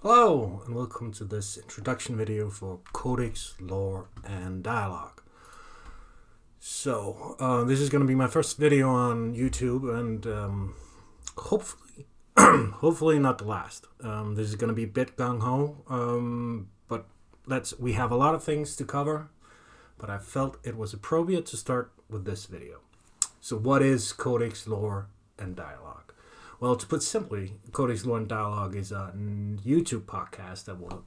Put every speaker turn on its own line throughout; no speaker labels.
Hello and welcome to this introduction video for Codex, Lore, and Dialogue. This is going to be my first video on YouTube and hopefully, hopefully not the last. This is going to be a bit gung-ho, but we have a lot of things to cover, but I felt it was appropriate to start with this video. So what is Codex, Lore, and Dialogue? Well, to put simply, Codex, Lore, and Dialogue is a YouTube podcast that will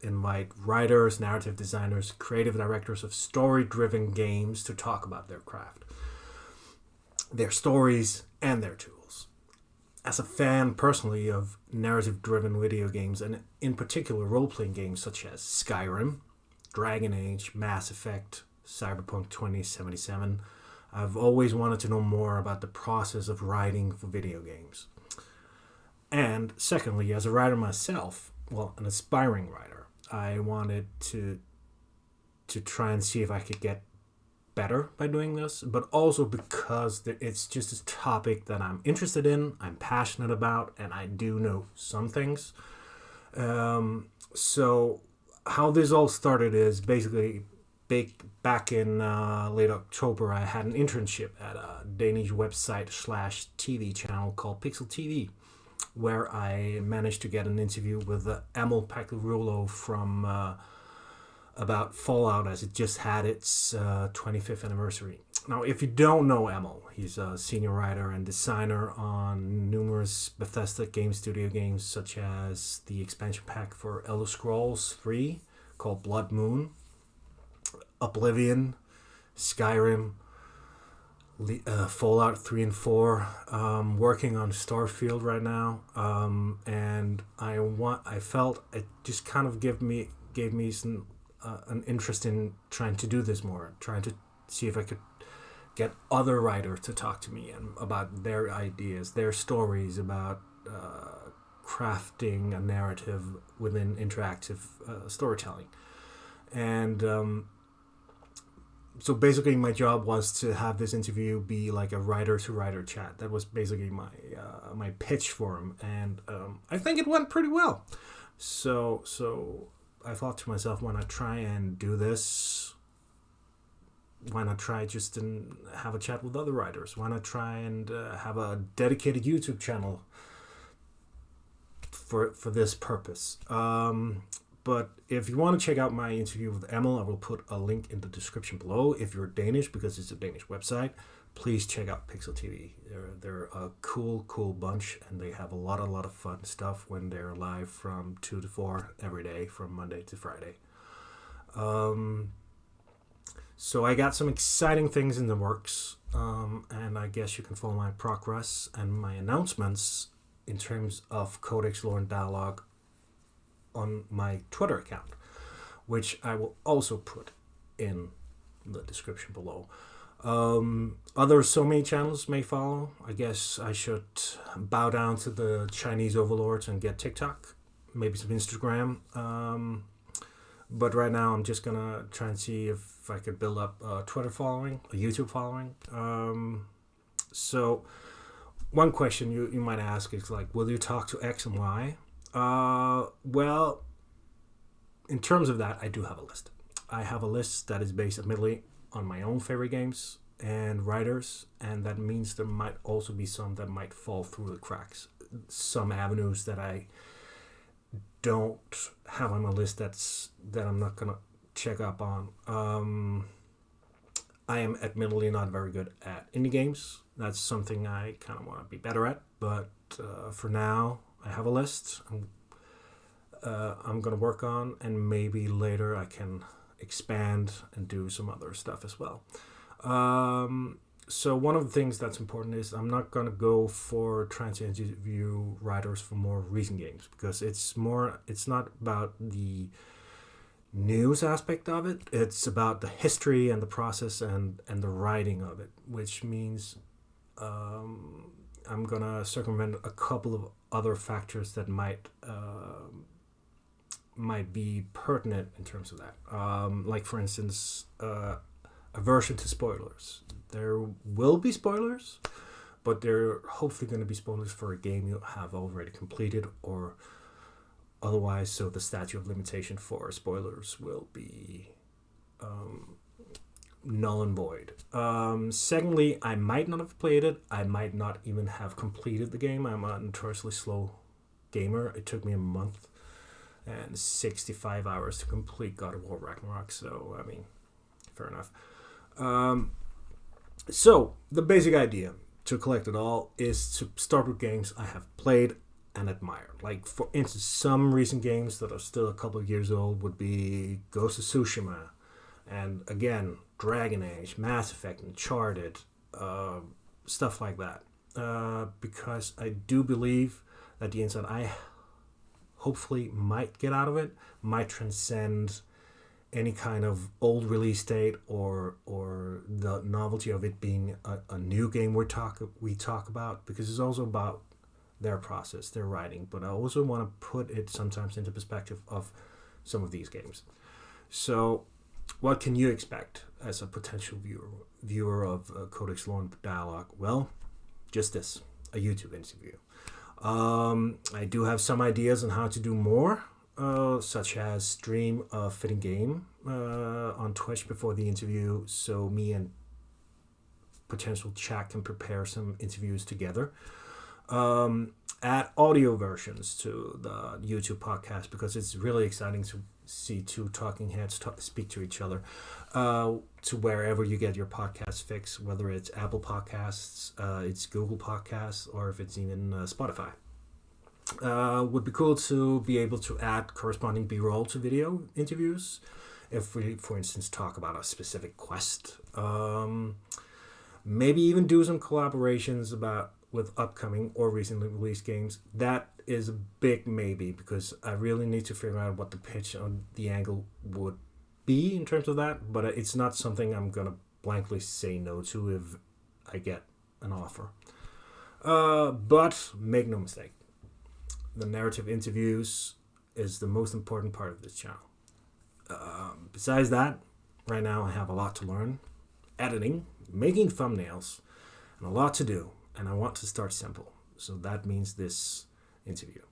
invite writers, narrative designers, creative directors of story-driven games to talk about their craft, their stories, and their tools. As a fan, personally, of narrative-driven video games, and in particular role-playing games such as Skyrim, Dragon Age, Mass Effect, Cyberpunk 2077, I've always wanted to know more about the process of writing for video games. And secondly, as a writer myself, well, an aspiring writer, I wanted to try and see if I could get better by doing this, but also because it's just a topic that I'm interested in, I'm passionate about, and I do know some things. So how this all started is basically back in late October, I had an internship at a Danish website / TV channel called Pixel TV, where I managed to get an interview with Emil Pagliarulo from about Fallout, as it just had its 25th anniversary. Now, if you don't know Emil, he's a senior writer and designer on numerous Bethesda game studio games, such as the expansion pack for Elder Scrolls 3 called Blood Moon, Oblivion, Skyrim, Fallout 3 and 4, working on Starfield right now, and I felt it just kind of gave me some an interest in trying to do this more, trying to see if I could get other writers to talk to me and about their ideas, their stories about crafting a narrative within interactive storytelling. And so basically my job was to have this interview be like a writer-to-writer chat. That was basically my pitch for him, and I think it went pretty well. So I thought to myself, why not try and do this? Why not try just and have a chat with other writers? Why not try and have a dedicated YouTube channel for this purpose? But if you want to check out my interview with Emil, I will put a link in the description below. If you're Danish, because it's a Danish website, please check out Pixel TV. They're a cool bunch, and they have a lot of fun stuff when they're live from 2 to 4 every day, from Monday to Friday. So I got some exciting things in the works, and I guess you can follow my progress and my announcements in terms of Codex, Lore, and Dialogue on my Twitter account, which I will also put in the description below. Other so many channels may follow. I guess I should bow down to the Chinese overlords and get TikTok, maybe some Instagram. But right now I'm just gonna try and see if I could build up a Twitter following, a YouTube following. So one question you might ask is like, will you talk to X and Y? Well, in terms of that, I do have a list. I have a list that is based admittedly on my own favorite games and writers, and that means there might also be some that might fall through the cracks. Some avenues that I don't have on my list that I'm not gonna check up on. I am admittedly not very good at indie games. That's something I kind of want to be better at, but for now, I have a list I'm going to work on, and maybe later I can expand and do some other stuff as well. So one of the things that's important is I'm not going to go for trying to interview writers for more recent games, because it's not about the news aspect of it. It's about the history and the process and the writing of it, which means I'm going to circumvent a couple of other factors that might be pertinent in terms of that. Like, for instance, aversion to spoilers. There will be spoilers, but they're hopefully going to be spoilers for a game you have already completed or Otherwise, so the statute of limitation for spoilers will be null and void. Secondly, I might not have played it. I might not even have completed the game. I'm a notoriously slow gamer. It took me a month and 65 hours to complete God of War Ragnarok. So, I mean, fair enough. So, the basic idea to collect it all is to start with games I have played and admire. Like, for instance, some recent games that are still a couple of years old would be Ghost of Tsushima, and again, Dragon Age, Mass Effect, Uncharted, stuff like that. Because I do believe that the insight I hopefully might get out of it might transcend any kind of old release date or the novelty of it being a new game we talk about, because it's also about their process, their writing. But I also want to put it sometimes into perspective of some of these games. So what can you expect as a potential viewer of Codex Lore and Dialogue? Well, just this, a YouTube interview. I do have some ideas on how to do more, such as stream a fitting game on Twitch before the interview, so me and potential chat can prepare some interviews together. Add audio versions to the YouTube podcast, because it's really exciting to see two talking heads speak to each other, to wherever you get your podcast fix, whether it's Apple Podcasts, it's Google Podcasts, or if it's even Spotify. Would be cool to be able to add corresponding B-roll to video interviews if we, for instance, talk about a specific quest. Maybe even do some collaborations with upcoming or recently released games. That is a big maybe, because I really need to figure out what the pitch on the angle would be in terms of that, but it's not something I'm going to blankly say no to if I get an offer. But make no mistake, the narrative interviews is the most important part of this channel. Besides that, right now I have a lot to learn. Editing, making thumbnails, and a lot to do. And I want to start simple. So that means this interview.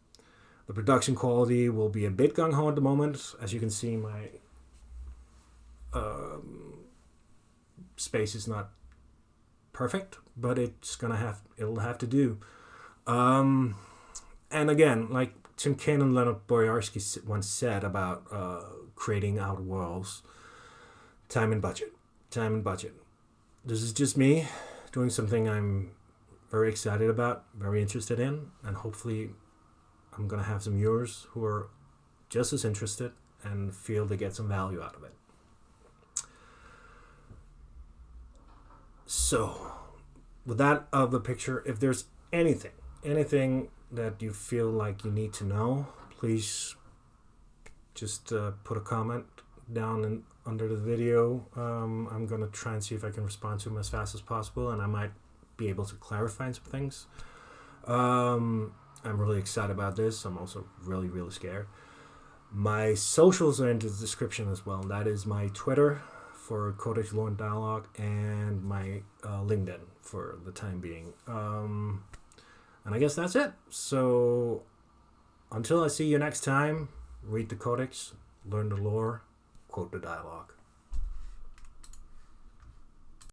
The production quality will be a bit gung-ho at the moment. As you can see, my space is not perfect, but it'll have to do. And again, like Tim Kaine and Leonard Boyarsky once said about creating Outer Worlds, time and budget. This is just me doing something I'm very excited about, very interested in, and hopefully I'm going to have some viewers who are just as interested and feel they get some value out of it. So, with that out of the picture, if there's anything that you feel like you need to know, please just put a comment down under the video. I'm going to try and see if I can respond to them as fast as possible, and I might be able to clarify some things. I'm really excited about this. I'm also really, really scared. My socials are in the description as well. That is my Twitter for Codex Lore and Dialogue, and my LinkedIn for the time being. And I guess that's it. So until I see you next time, read the Codex, learn the lore, quote the dialogue.